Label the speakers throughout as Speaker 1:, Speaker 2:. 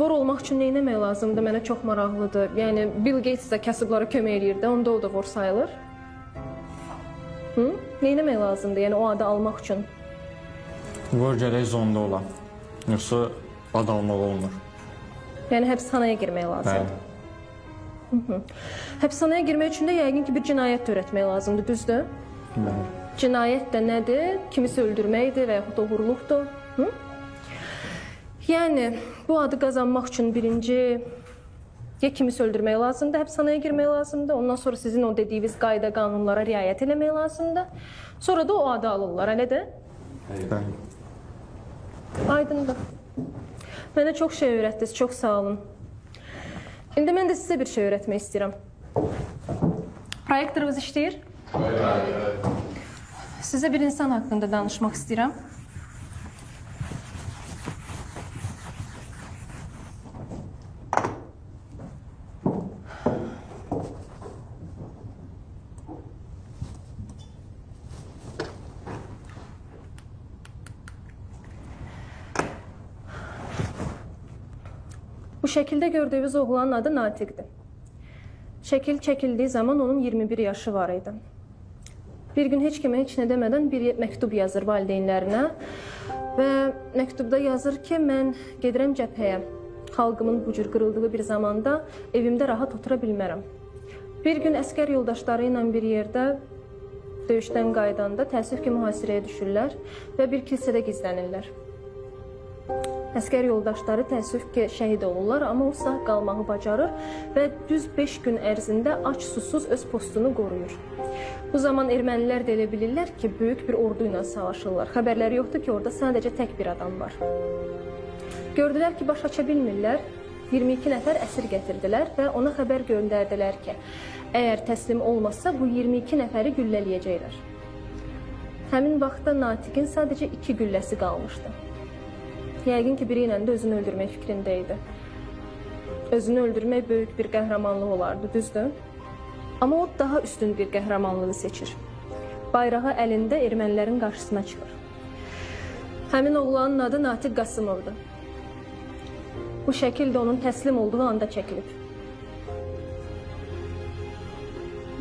Speaker 1: Vor olmaq üçün nə etmək lazımdır? Mənə çox maraqlıdır. Yəni Bill Gates də kasıblara kömək eləyir də, onda o da vor sayılır. Nə etmək lazımdır? Yəni o adı almaq üçün.
Speaker 2: Vor gərək zonda ola. Yoxsa ad almaq olmur.
Speaker 1: Yəni həbsxanaya girmək lazımdır. Həbsxanaya girmək üçün də yəqin ki bir cinayət törətmək lazımdır, düzdür?
Speaker 2: Bəli.
Speaker 1: Cinayət də nədir? Kimisi öldürməkdir və yaxud oğurluqdur. Yəni bu adı qazanmaq üçün birinci ya kimisi öldürmək lazımdır, həbsxanaya girmək lazımdır. Ondan sonra sizin o dediyiniz qayda, qanunlara riayət eləmək lazımdır. Sonra da o adı alırlar, elə də?
Speaker 2: Bəli.
Speaker 1: Aydındır. Mənə çox şey öyrətdiniz, çox sağ olun. İndi mən də sizə bir şey öyrətmək istəyirəm. Proyektorunuz işləyir? Sizə bir insan haqqında danışmaq istəyirəm. Bu şəkildə gördüyünüz oğlanın adı Natiqdir. Şəkil çəkildiyi zaman onun 21 yaşı var idi. Bir gün heç kimə heç nə demədən bir məktub yazır valideynlərinə və məktubda yazır ki, mən gedirəm cəbhəyə. Xalqımın bu cür qırıldığı bir zamanda evimdə rahat otura bilmərəm. Bir gün əskər yoldaşları ilə bir yerdə döyüşdən qaydanda təəssüf ki, mühasirəyə düşürlər və bir kilsədə gizlənirlər. Əskər yoldaşları təəssüf ki, şəhid olurlar, amma o sağ qalmağı bacarır və düz 5 gün ərzində aç susuz öz postunu qoruyur. Bu zaman ermənilər də elə bilirlər ki, böyük bir ordu ilə savaşırlar. Xəbərləri yoxdur ki, orada sadəcə tək bir adam var. Gördülər ki, baş aça bilmirlər, 22 nəfər əsir gətirdilər və ona xəbər göndərdilər ki, əgər təslim olmazsa bu 22 nəfəri güllələyəcəklər. Həmin vaxtda Natiqin sadəcə 2 gülləsi qalmışdı. Yəqin ki, biri ilə də özünü öldürmək fikrində idi. Özünü öldürmək böyük bir qəhrəmanlıq olardı, düzdür? Amma o daha üstün bir qəhrəmanlığı seçir. Bayrağı əlində ermənilərin qarşısına çıxır. Həmin oğlanın adı Natiq Qasımovdur. Bu şəkil də onun təslim olduğu anda çəkilib.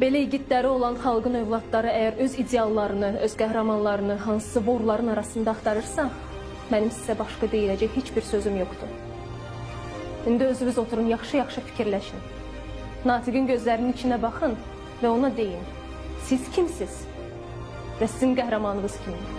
Speaker 1: Belə igidləri olan xalqın övladları əgər öz ideallarını, öz qəhrəmanlarını hansısa vorların arasında axtarırsa, mənim sizə başqa deyiləcək heç bir sözüm yoxdur. İndi özünüz oturun, yaxşı-yaxşı fikirləşin. Natiqin gözlərinin içinə baxın və ona deyin. Siz kimsiz? Və sizin qəhrəmanınız kimdir?